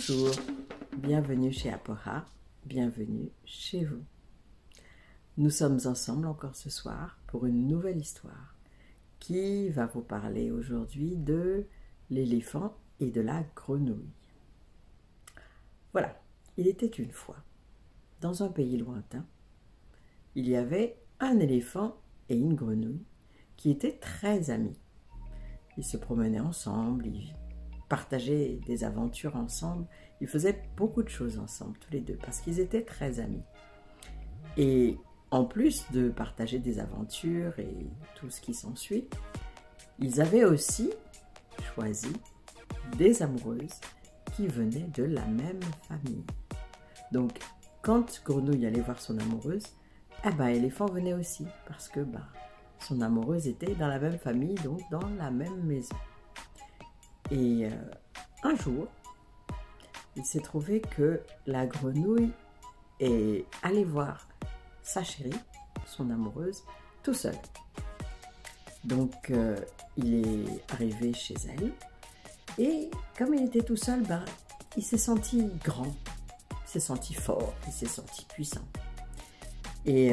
Bonjour, bienvenue chez Apora, bienvenue chez vous. Nous sommes ensemble encore ce soir pour une nouvelle histoire qui va vous parler aujourd'hui de l'éléphant et de la grenouille. Voilà, il était une fois, dans un pays lointain, il y avait un éléphant et une grenouille qui étaient très amis. Ils se promenaient ensemble, ils partageaient des aventures ensemble, ils faisaient beaucoup de choses ensemble, tous les deux, parce qu'ils étaient très amis. Et en plus de partager des aventures et tout ce qui s'ensuit, ils avaient aussi choisi des amoureuses qui venaient de la même famille. Donc, quand Grenouille allait voir son amoureuse, éléphant venait aussi, parce que son amoureuse était dans la même famille, donc dans la même maison. Et un jour, il s'est trouvé que la grenouille est allée voir sa chérie, son amoureuse, tout seul. Donc, il est arrivé chez elle, et comme il était tout seul, il s'est senti grand, il s'est senti fort, il s'est senti puissant. Et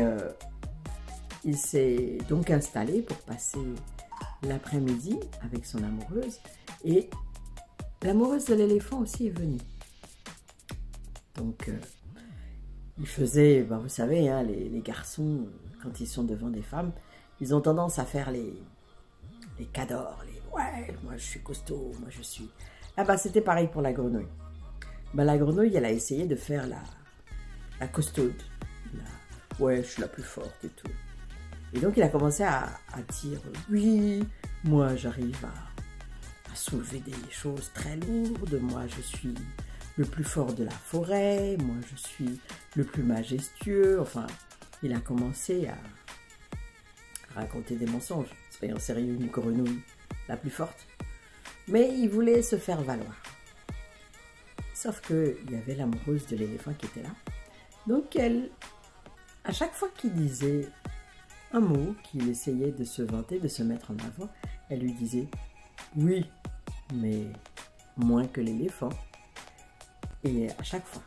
il s'est donc installé pour passer l'après-midi avec son amoureuse, et l'amoureuse de l'éléphant aussi est venue. Donc, il faisait, vous savez, hein, les garçons, quand ils sont devant des femmes, ils ont tendance à faire les cadors, ouais, moi je suis costaud, moi je suis... c'était pareil pour la grenouille. La grenouille, elle a essayé de faire la costaude, ouais, je suis la plus forte et tout. Et donc, il a commencé à dire, oui, moi j'arrive à soulever des choses très lourdes, moi je suis le plus fort de la forêt, moi je suis le plus majestueux. Enfin, il a commencé à raconter des mensonges. Soyons sérieux, une grenouille la plus forte. Mais il voulait se faire valoir. Sauf qu'il y avait l'amoureuse de l'éléphant qui était là. Donc elle, à chaque fois qu'il disait un mot, qu'il essayait de se vanter, de se mettre en avant, elle lui disait « oui, mais moins que l'éléphant ». Et à chaque fois.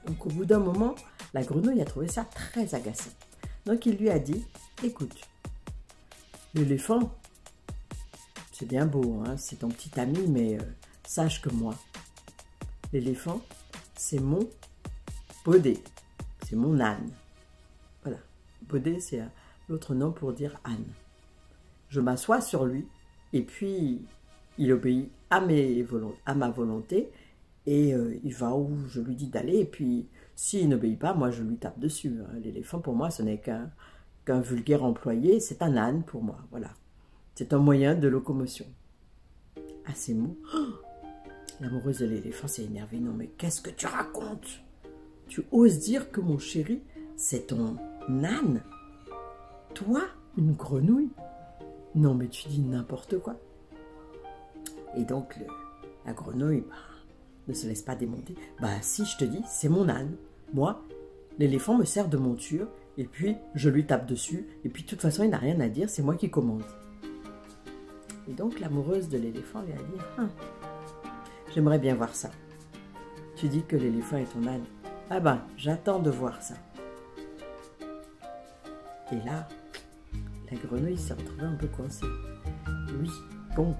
Donc au bout d'un moment, la grenouille a trouvé ça très agaçant. Donc il lui a dit « écoute, l'éléphant, c'est bien beau, hein, c'est ton petit ami, mais sache que moi, l'éléphant, c'est mon Bodé, c'est mon âne. » Voilà, Bodé, c'est l'autre nom pour dire âne. Je m'assois sur lui, et puis il obéit à ma volonté, et il va où je lui dis d'aller, et puis s'il n'obéit pas, moi je lui tape dessus. Hein. L'éléphant, pour moi, ce n'est qu'un vulgaire employé, c'est un âne pour moi, voilà. C'est un moyen de locomotion. À ces mots, l'amoureuse de l'éléphant s'est énervée. Non mais qu'est-ce que tu racontes? Tu oses dire que mon chéri, c'est ton âne? Toi, une grenouille? Non mais tu dis n'importe quoi. Et donc la grenouille ne se laisse pas démonter. Si je te dis, c'est mon âne. Moi, l'éléphant me sert de monture, et puis je lui tape dessus, et puis de toute façon il n'a rien à dire, c'est moi qui commande. Et donc l'amoureuse de l'éléphant lui a dit, j'aimerais bien voir ça. Tu dis que l'éléphant est ton âne. J'attends de voir ça. Et là, la grenouille s'est retrouvée un peu coincée. Oui, bon,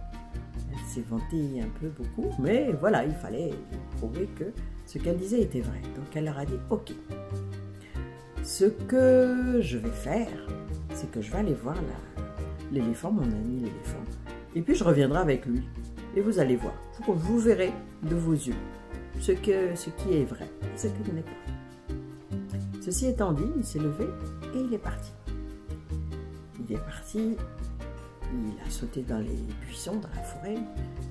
elle s'est vantée un peu beaucoup, mais voilà, il fallait prouver que ce qu'elle disait était vrai. Donc elle leur a dit, ok, ce que je vais faire, c'est que je vais aller voir l'éléphant, mon ami l'éléphant, et puis je reviendrai avec lui, et vous allez voir, vous verrez de vos yeux ce qui est vrai, ce qui ne l'est pas. Ceci étant dit, il s'est levé et il est parti. Il a sauté dans les buissons, dans la forêt.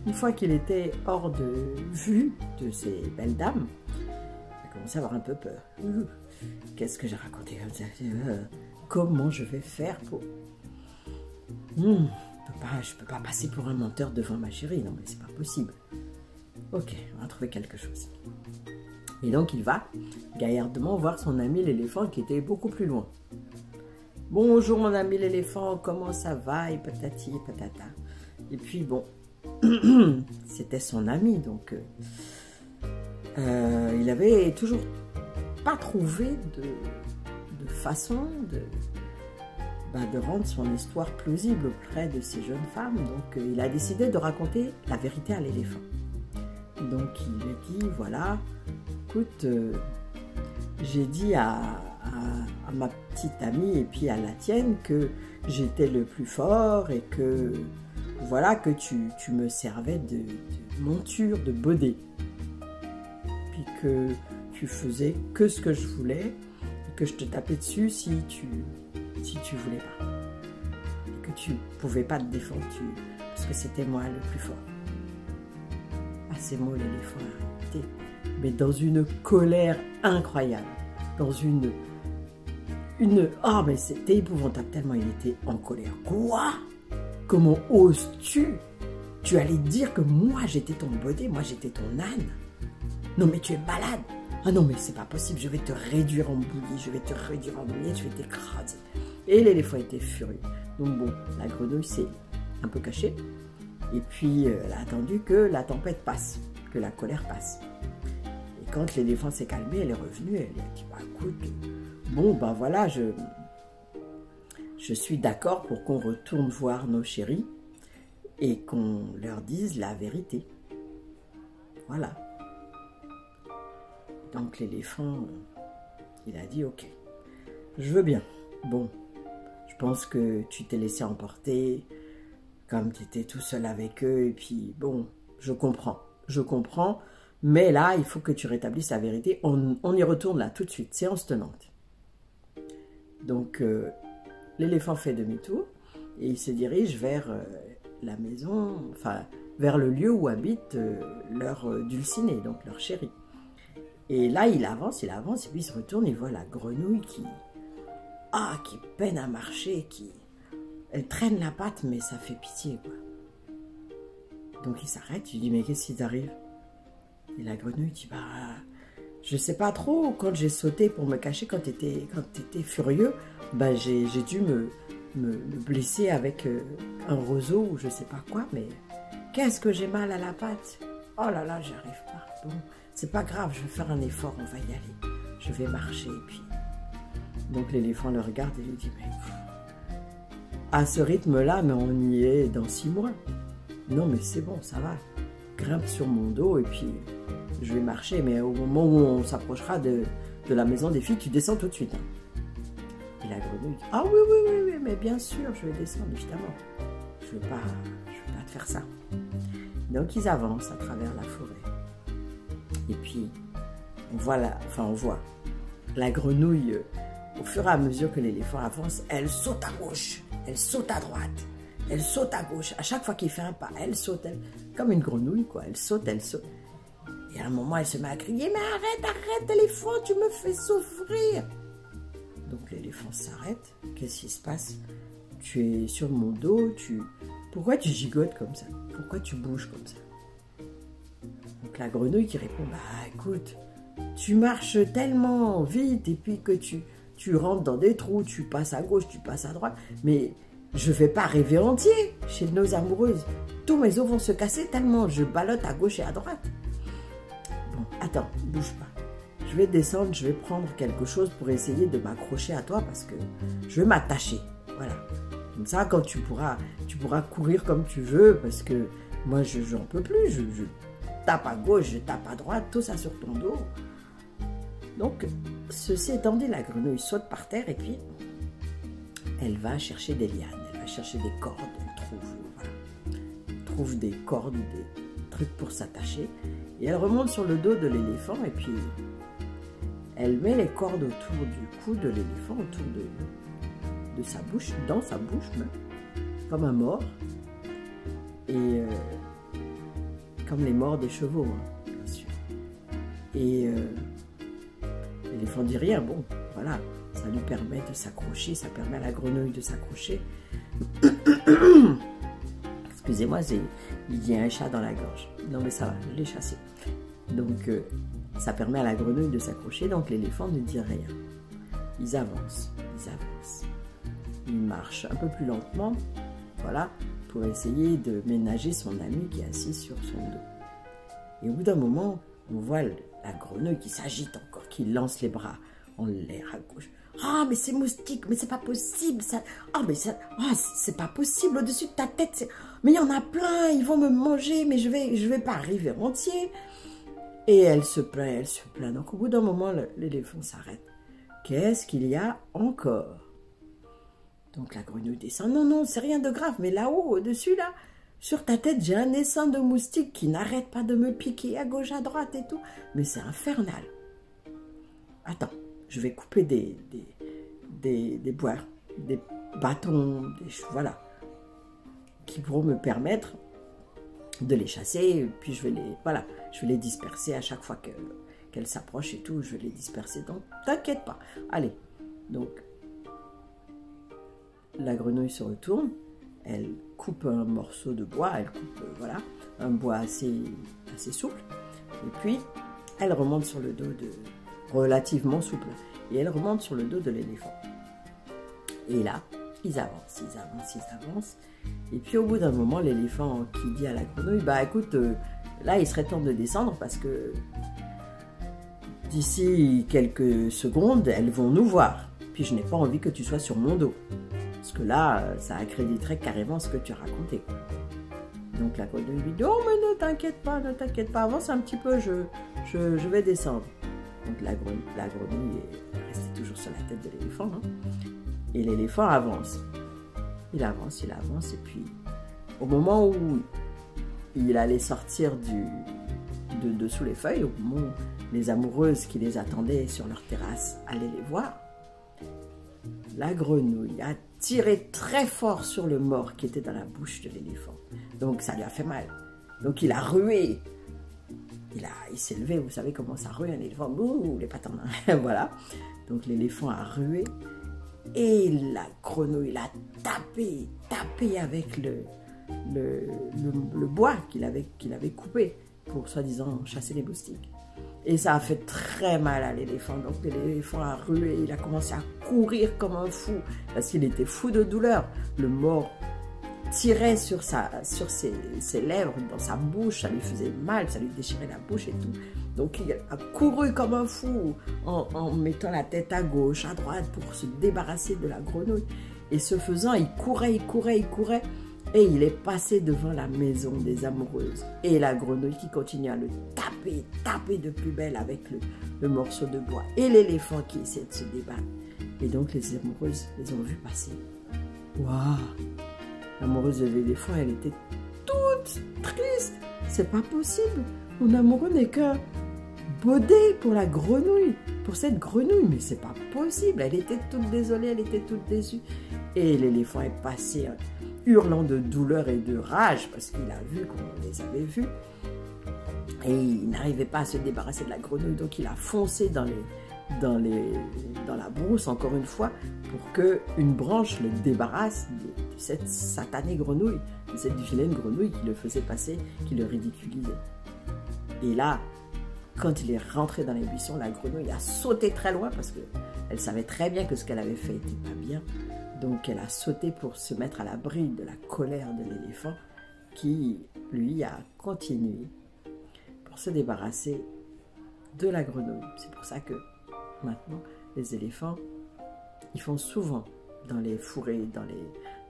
Une fois qu'il était hors de vue de ces belles dames, il a commencé à avoir un peu peur. Qu'est-ce que j'ai raconté comme ça? Comment je vais faire pour... Je peux pas passer pour un menteur devant ma chérie. Non, mais c'est pas possible. Ok, on va trouver quelque chose. Et donc, il va gaillardement voir son ami l'éléphant qui était beaucoup plus loin. Bonjour mon ami l'éléphant, comment ça va? Et patati et patata. Et puis bon, c'était son ami, donc il avait toujours pas trouvé de façon de rendre son histoire plausible auprès de ces jeunes femmes. Donc il a décidé de raconter la vérité à l'éléphant. Donc il lui a dit, voilà, écoute, j'ai dit à ma petite amie et puis à la tienne que j'étais le plus fort et que voilà, que tu me servais de monture, de baudet. Puis que tu faisais que ce que je voulais, que je te tapais dessus si tu voulais pas. Et que tu pouvais pas te défendre parce que c'était moi le plus fort. À ces mots, l'éléphant a arrêté, mais dans une colère incroyable, dans une oh mais c'était épouvantable tellement il était en colère. Quoi? Comment oses-tu? Tu allais dire que moi j'étais ton baudet, moi j'étais ton âne? Non mais tu es malade. Ah non mais c'est pas possible, je vais te réduire en bouillie, je vais te réduire en bouillie, je vais t'écraser. Et l'éléphant était furieux. Donc bon, la grenouille s'est un peu cachée. Et puis elle a attendu que la tempête passe, que la colère passe. Et quand l'éléphant s'est calmé, elle est revenue, elle a dit, bah écoute, bon ben voilà, je suis d'accord pour qu'on retourne voir nos chéris et qu'on leur dise la vérité. Voilà. Donc l'éléphant, il a dit, ok, je veux bien. Bon, je pense que tu t'es laissé emporter, comme tu étais tout seul avec eux, et puis bon, je comprends, mais là, il faut que tu rétablisses la vérité. On y retourne là, tout de suite, séance tenante. Donc, l'éléphant fait demi-tour, et il se dirige vers la maison, enfin, vers le lieu où habite leur dulcinée, donc leur chéri. Et là, il avance, et puis il se retourne, il voit la grenouille qui peine à marcher, elle traîne la patte, mais ça fait pitié, quoi. Donc il s'arrête, il dit, mais qu'est-ce qui t'arrive? Et la grenouille dit, bah, je sais pas trop, quand j'ai sauté pour me cacher, quand t'étais furieux, bah, j'ai dû me blesser avec un roseau ou je sais pas quoi, mais qu'est-ce que j'ai mal à la patte? Oh là là, j'y arrive pas. Bon, c'est pas grave, je vais faire un effort, on va y aller. Je vais marcher, et puis... Donc l'éléphant le regarde et lui dit, mais à ce rythme-là, mais on y est dans 6 mois. Non, mais c'est bon, ça va. Grimpe sur mon dos et puis je vais marcher. Mais au moment où on s'approchera de la maison des filles, tu descends tout de suite. Hein. Et la grenouille dit, ah oui, mais bien sûr, je vais descendre, évidemment. Je vais pas te faire ça. Donc ils avancent à travers la forêt. Et puis, on voit la grenouille, au fur et à mesure que l'éléphant avance, elle saute à gauche, elle saute à droite, elle saute à gauche. À chaque fois qu'il fait un pas, elle saute, comme une grenouille, quoi. Elle saute. Et à un moment, elle se met à crier, mais arrête, éléphant, tu me fais souffrir. Donc l'éléphant s'arrête. Qu'est-ce qui se passe? Tu es sur mon dos, pourquoi tu gigotes comme ça? Pourquoi tu bouges comme ça? Donc la grenouille qui répond, bah écoute, tu marches tellement vite et puis que tu rentres dans des trous, tu passes à gauche, tu passes à droite, mais je ne vais pas rêver entier chez nos amoureuses. Tous mes os vont se casser tellement je ballotte à gauche et à droite. Bon, attends, bouge pas. Je vais descendre, je vais prendre quelque chose pour essayer de m'accrocher à toi parce que je vais m'attacher. Voilà. Comme ça, quand tu pourras courir comme tu veux parce que moi, je n'en peux plus. Je tape à gauche, je tape à droite, tout ça sur ton dos. Donc, ceci étant dit, la grenouille saute par terre et puis elle va chercher des lianes, elle va chercher des cordes, elle trouve des cordes, des trucs pour s'attacher et elle remonte sur le dos de l'éléphant et puis elle met les cordes autour du cou de l'éléphant, autour de sa bouche, dans sa bouche même, comme un mors et comme les morts des chevaux, hein, bien sûr. Et l'éléphant dit rien, bon, voilà, ça lui permet de s'accrocher, ça permet à la grenouille de s'accrocher. Excusez-moi, il y a un chat dans la gorge. Non mais ça va, je l'ai chassé. Donc ça permet à la grenouille de s'accrocher, donc l'éléphant ne dit rien. Ils avancent. Ils marchent un peu plus lentement, voilà, pour essayer de ménager son ami qui est assis sur son dos. Et au bout d'un moment, on voit la grenouille qui s'agite encore, qui lance les bras en l'air à gauche. Ah, mais c'est moustique, mais c'est pas possible, ça. Ah, mais ça. Ah, c'est pas possible, au-dessus de ta tête. Mais il y en a plein, ils vont me manger, mais je vais pas arriver entier. Et elle se plaint, elle se plaint. Donc, au bout d'un moment, l'éléphant s'arrête. Qu'est-ce qu'il y a encore? Donc, la grenouille descend. Non, non, c'est rien de grave, mais là-haut, au-dessus, là, sur ta tête, j'ai un essaim de moustiques qui n'arrête pas de me piquer à gauche, à droite et tout. Mais c'est infernal. Attends. Je vais couper des bois, des bâtons, voilà, qui pourront me permettre de les chasser. Puis je vais les disperser à chaque fois qu'elles s'approchent et tout. Je vais les disperser. Donc, t'inquiète pas. Allez. Donc, la grenouille se retourne. Elle coupe un morceau de bois. Elle coupe, voilà, un bois assez souple. Et puis, elle remonte sur le dos relativement souple. Et elle remonte sur le dos de l'éléphant. Et là, ils avancent, ils avancent, ils avancent. Et puis au bout d'un moment, l'éléphant qui dit à la grenouille, bah écoute, là il serait temps de descendre parce que d'ici quelques secondes, elles vont nous voir. Puis je n'ai pas envie que tu sois sur mon dos. Parce que là, ça accréditerait carrément ce que tu as raconté. Donc la grenouille lui dit, oh mais ne t'inquiète pas, avance un petit peu, je vais descendre. Donc la grenouille est restée toujours sur la tête de l'éléphant. Hein. Et l'éléphant avance. Il avance, et puis au moment où il allait sortir de dessous les feuilles, au moment où les amoureuses qui les attendaient sur leur terrasse allaient les voir, la grenouille a tiré très fort sur le mors qui était dans la bouche de l'éléphant. Donc ça lui a fait mal. Donc il a rué. Il s'est levé, vous savez comment ça rue un éléphant, bouh, les pattes en main, voilà. Donc l'éléphant a rué et la grenouille l'a tapé avec le bois qu'il avait coupé pour soi-disant chasser les moustiques. Et ça a fait très mal à l'éléphant. Donc l'éléphant a rué, il a commencé à courir comme un fou parce qu'il était fou de douleur. Le mors tirait sur ses lèvres, dans sa bouche, ça lui faisait mal, ça lui déchirait la bouche et tout. Donc il a couru comme un fou en mettant la tête à gauche, à droite pour se débarrasser de la grenouille. Et ce faisant, il courait et il est passé devant la maison des amoureuses. Et la grenouille qui continue à le taper de plus belle avec le morceau de bois. Et l'éléphant qui essaie de se débattre. Et donc les amoureuses les ont vues passer. Waouh! L'amoureuse de l'éléphant, elle était toute triste. C'est pas possible. Mon amoureux n'est qu'un baudet pour la grenouille, pour cette grenouille. Mais c'est pas possible. Elle était toute désolée, elle était toute déçue. Et l'éléphant est passé hurlant de douleur et de rage parce qu'il a vu qu'on les avait vus. Et il n'arrivait pas à se débarrasser de la grenouille. Donc il a foncé dans la brousse, encore une fois, pour qu'une branche le débarrasse de cette satanée grenouille, de cette vilaine grenouille qui le faisait passer, qui le ridiculisait. Et là, quand il est rentré dans les buissons, la grenouille a sauté très loin parce qu'elle savait très bien que ce qu'elle avait fait n'était pas bien. Donc elle a sauté pour se mettre à l'abri de la colère de l'éléphant qui, lui, a continué pour se débarrasser de la grenouille. C'est pour ça que maintenant, les éléphants, ils font souvent dans les fourrés,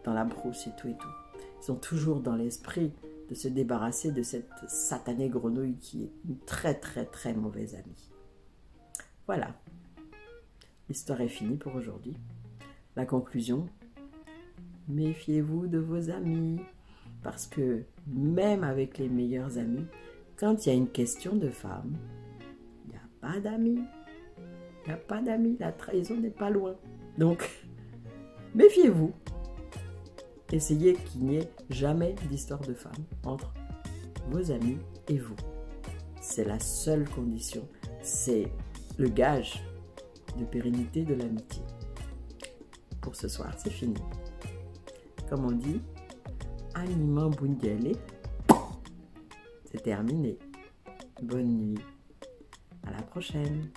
dans la brousse et tout. Ils sont toujours dans l'esprit de se débarrasser de cette satanée grenouille qui est une très très très mauvaise amie. Voilà, l'histoire est finie pour aujourd'hui. La conclusion, méfiez-vous de vos amis, parce que même avec les meilleurs amis, quand il y a une question de femme, il n'y a pas d'amis. Il n'y a pas d'amis, la trahison n'est pas loin. Donc, méfiez-vous. Essayez qu'il n'y ait jamais d'histoire de femme entre vos amis et vous. C'est la seule condition. C'est le gage de pérennité de l'amitié. Pour ce soir, c'est fini. Comme on dit, Anima Bundiale, c'est terminé. Bonne nuit. À la prochaine.